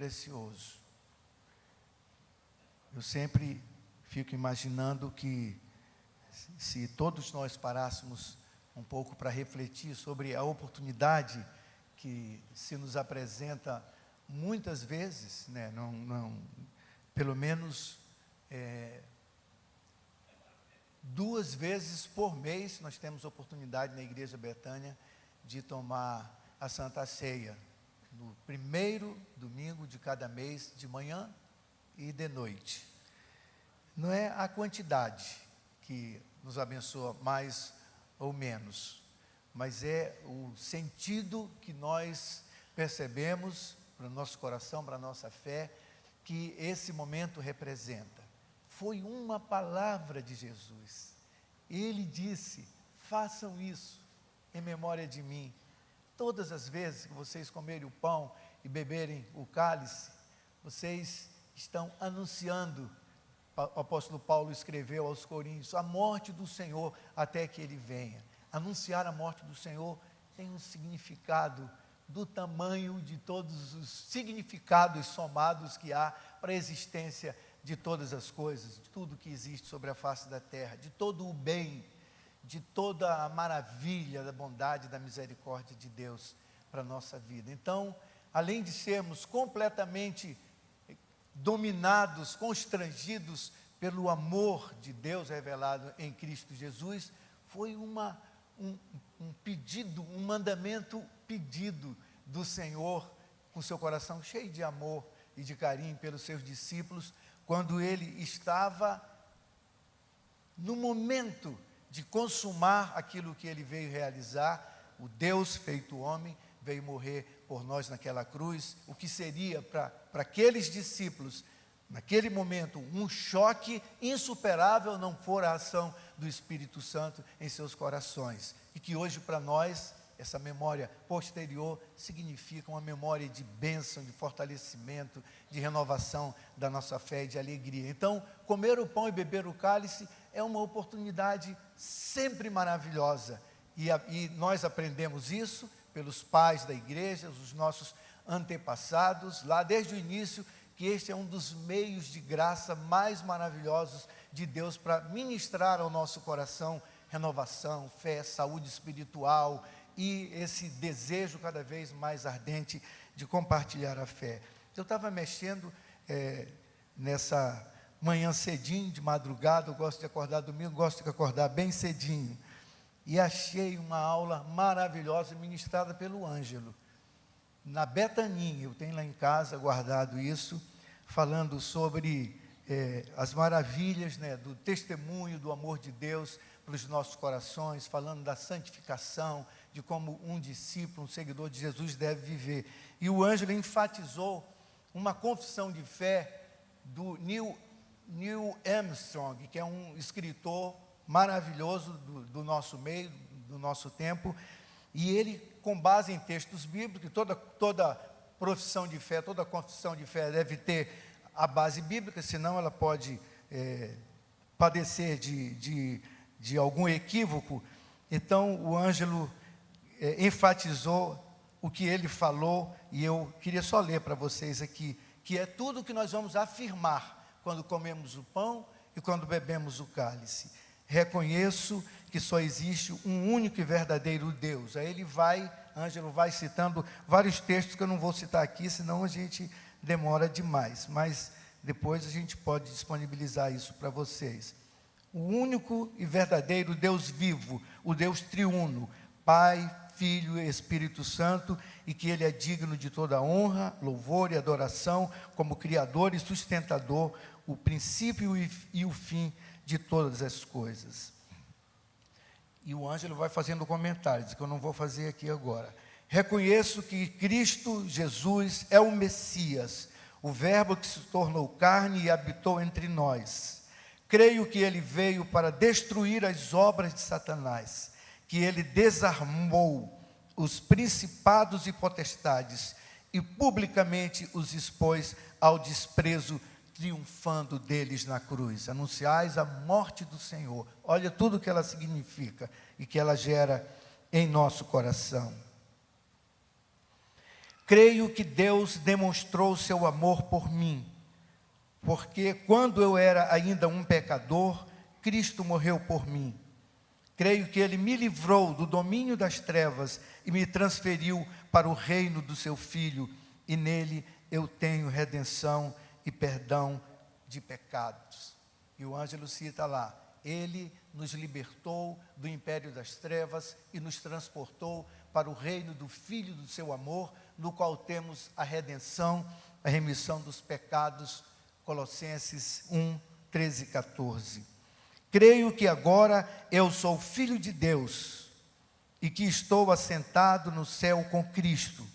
precioso. Eu sempre fico imaginando que, se todos nós parássemos um pouco para refletir sobre a oportunidade que se nos apresenta muitas vezes, né? Pelo menos 2 vezes por mês nós temos oportunidade na Igreja Betânia de tomar a Santa Ceia, no primeiro domingo de cada mês, de manhã e de noite. Não é a quantidade que nos abençoa mais ou menos, mas é o sentido que nós percebemos para o nosso coração, para a nossa fé, que esse momento representa. Foi uma palavra de Jesus. Ele disse: façam isso em memória de mim. Todas as vezes que vocês comerem o pão e beberem o cálice, vocês estão anunciando, o apóstolo Paulo escreveu aos Coríntios, a morte do Senhor até que Ele venha. Anunciar a morte do Senhor tem um significado do tamanho de todos os significados somados que há para a existência de todas as coisas, de tudo que existe sobre a face da terra, de todo o bem, de toda a maravilha da bondade e da misericórdia de Deus para a nossa vida. Então, além de sermos completamente dominados, constrangidos pelo amor de Deus revelado em Cristo Jesus, foi um pedido, um mandamento pedido do Senhor, com seu coração cheio de amor e de carinho pelos seus discípulos, quando Ele estava no momento de consumar aquilo que Ele veio realizar. O Deus feito homem veio morrer por nós naquela cruz, o que seria para aqueles discípulos, naquele momento, um choque insuperável, não for a ação do Espírito Santo em seus corações, e que hoje para nós, essa memória posterior, significa uma memória de bênção, de fortalecimento, de renovação da nossa fé e de alegria. Então, comer o pão e beber o cálice é uma oportunidade sempre maravilhosa, e nós aprendemos isso pelos pais da igreja, os nossos antepassados, lá desde o início, que este é um dos meios de graça mais maravilhosos de Deus para ministrar ao nosso coração renovação, fé, saúde espiritual e esse desejo cada vez mais ardente de compartilhar a fé. Eu estava mexendo nessa manhã cedinho, de madrugada, eu gosto de acordar domingo, gosto de acordar bem cedinho, e achei uma aula maravilhosa ministrada pelo Ângelo, na Betaninha. Eu tenho lá em casa guardado isso, falando sobre as maravilhas, né, do testemunho do amor de Deus pelos nossos corações, falando da santificação, de como um discípulo, um seguidor de Jesus deve viver. E o Ângelo enfatizou uma confissão de fé do Neil Armstrong, que é um escritor maravilhoso do nosso meio, do nosso tempo, e ele, com base em textos bíblicos, toda profissão de fé, toda confissão de fé deve ter a base bíblica, senão ela pode padecer de algum equívoco. Então o Ângelo enfatizou o que ele falou, e eu queria só ler para vocês aqui, que é tudo o que nós vamos afirmar quando comemos o pão e quando bebemos o cálice. Reconheço que só existe um único e verdadeiro Deus. Aí Ângelo vai citando vários textos que eu não vou citar aqui, senão a gente demora demais, mas depois a gente pode disponibilizar isso para vocês. O único e verdadeiro Deus vivo, o Deus triuno, Pai, Filho e Espírito Santo, e que Ele é digno de toda honra, louvor e adoração, como Criador e sustentador, o princípio e o fim de todas as coisas. E o Ângelo vai fazendo comentários, que eu não vou fazer aqui agora. Reconheço que Cristo Jesus é o Messias, o Verbo que se tornou carne e habitou entre nós. Creio que Ele veio para destruir as obras de Satanás, que Ele desarmou os principados e potestades e publicamente os expôs ao desprezo, triunfando deles na cruz. Anunciais a morte do Senhor. Olha tudo que ela significa e que ela gera em nosso coração. Creio que Deus demonstrou seu amor por mim, porque quando eu era ainda um pecador, Cristo morreu por mim. Creio que Ele me livrou do domínio das trevas e me transferiu para o reino do seu Filho, e nele eu tenho redenção e perdão de pecados. E o Ângelo cita lá, Ele nos libertou do império das trevas e nos transportou para o reino do Filho do seu amor, no qual temos a redenção, a remissão dos pecados. Colossenses 1, 13 e 14. Creio que agora eu sou filho de Deus e que estou assentado no céu com Cristo.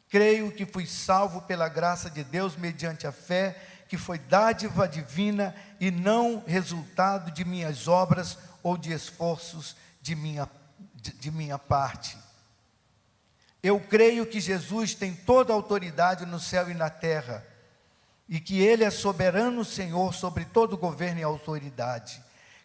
Creio que fui salvo pela graça de Deus mediante a fé, que foi dádiva divina e não resultado de minhas obras ou de esforços de minha parte. Eu creio que Jesus tem toda a autoridade no céu e na terra, e que Ele é soberano Senhor sobre todo governo e autoridade.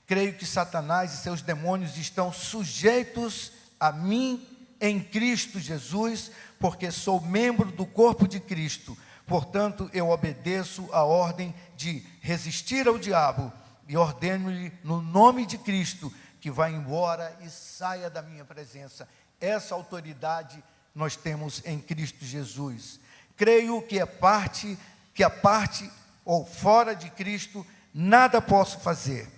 Creio que Satanás e seus demônios estão sujeitos a mim em Cristo Jesus, porque sou membro do corpo de Cristo. Portanto, eu obedeço a ordem de resistir ao diabo e ordeno-lhe no nome de Cristo que vá embora e saia da minha presença. Essa autoridade nós temos em Cristo Jesus. Creio que a parte ou fora de Cristo nada posso fazer.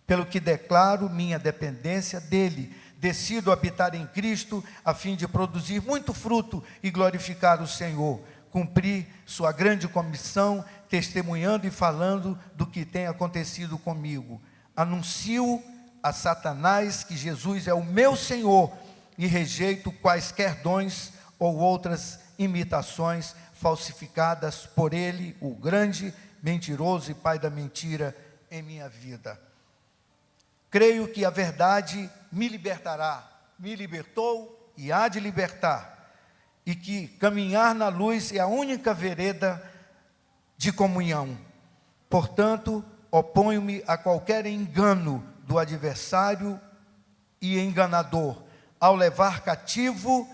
Pelo que declaro minha dependência dele, decido habitar em Cristo a fim de produzir muito fruto e glorificar o Senhor, cumprir sua grande comissão, testemunhando e falando do que tem acontecido comigo. Anuncio a Satanás que Jesus é o meu Senhor e rejeito quaisquer dons ou outras imitações falsificadas por ele, o grande mentiroso e pai da mentira, em minha vida. Creio que a verdade me libertará, me libertou e há de libertar, e que caminhar na luz é a única vereda de comunhão. Portanto, oponho-me a qualquer engano do adversário e enganador, ao levar cativo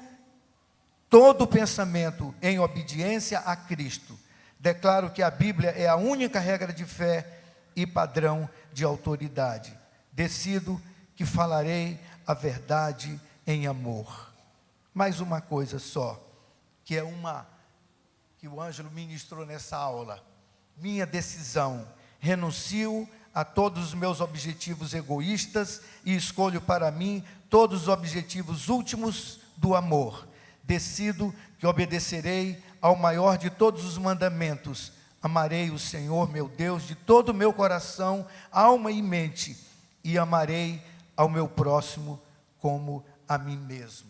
todo pensamento em obediência a Cristo. Declaro que a Bíblia é a única regra de fé e padrão de autoridade. Decido que falarei a verdade em amor. Mais uma coisa só, que o Ângelo ministrou nessa aula. Minha decisão, renuncio a todos os meus objetivos egoístas e escolho para mim todos os objetivos últimos do amor. Decido que obedecerei ao maior de todos os mandamentos. Amarei o Senhor, meu Deus, de todo o meu coração, alma e mente, e amarei ao meu próximo como a mim mesmo.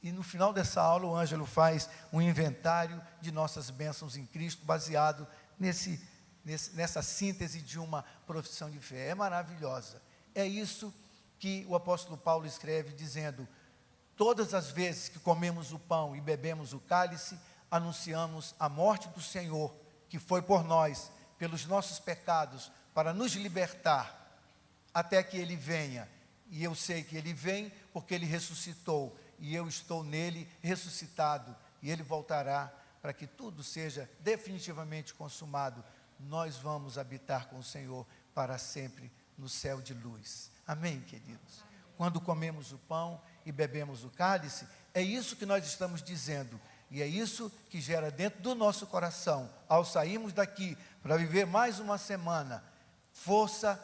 E no final dessa aula, o Ângelo faz um inventário de nossas bênçãos em Cristo, baseado nessa síntese de uma profissão de fé. É maravilhosa. É isso que o apóstolo Paulo escreve, dizendo: todas as vezes que comemos o pão e bebemos o cálice, anunciamos a morte do Senhor, que foi por nós, pelos nossos pecados, para nos libertar, até que Ele venha. E eu sei que Ele vem porque Ele ressuscitou, e eu estou nele ressuscitado, e Ele voltará para que tudo seja definitivamente consumado. Nós vamos habitar com o Senhor para sempre no céu de luz. Amém, queridos? Quando comemos o pão e bebemos o cálice, é isso que nós estamos dizendo, e é isso que gera dentro do nosso coração, ao sairmos daqui para viver mais uma semana, força,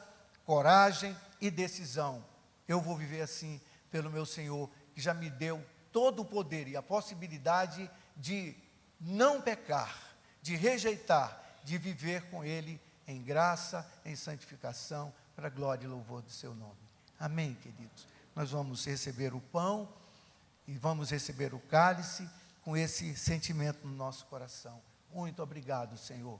coragem e decisão. Eu vou viver assim pelo meu Senhor, que já me deu todo o poder e a possibilidade de não pecar, de rejeitar, de viver com Ele em graça, em santificação, para a glória e louvor do seu nome. Amém, queridos? Nós vamos receber o pão e vamos receber o cálice com esse sentimento no nosso coração. Muito obrigado, Senhor.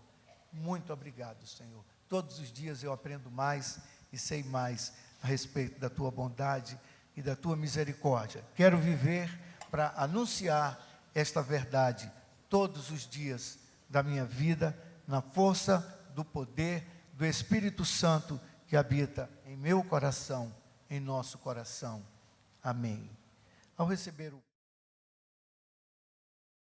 Muito obrigado, Senhor. Todos os dias eu aprendo mais e sei mais a respeito da Tua bondade e da Tua misericórdia. Quero viver para anunciar esta verdade todos os dias da minha vida, na força do poder do Espírito Santo que habita em meu coração, em nosso coração. Amém. Ao receber o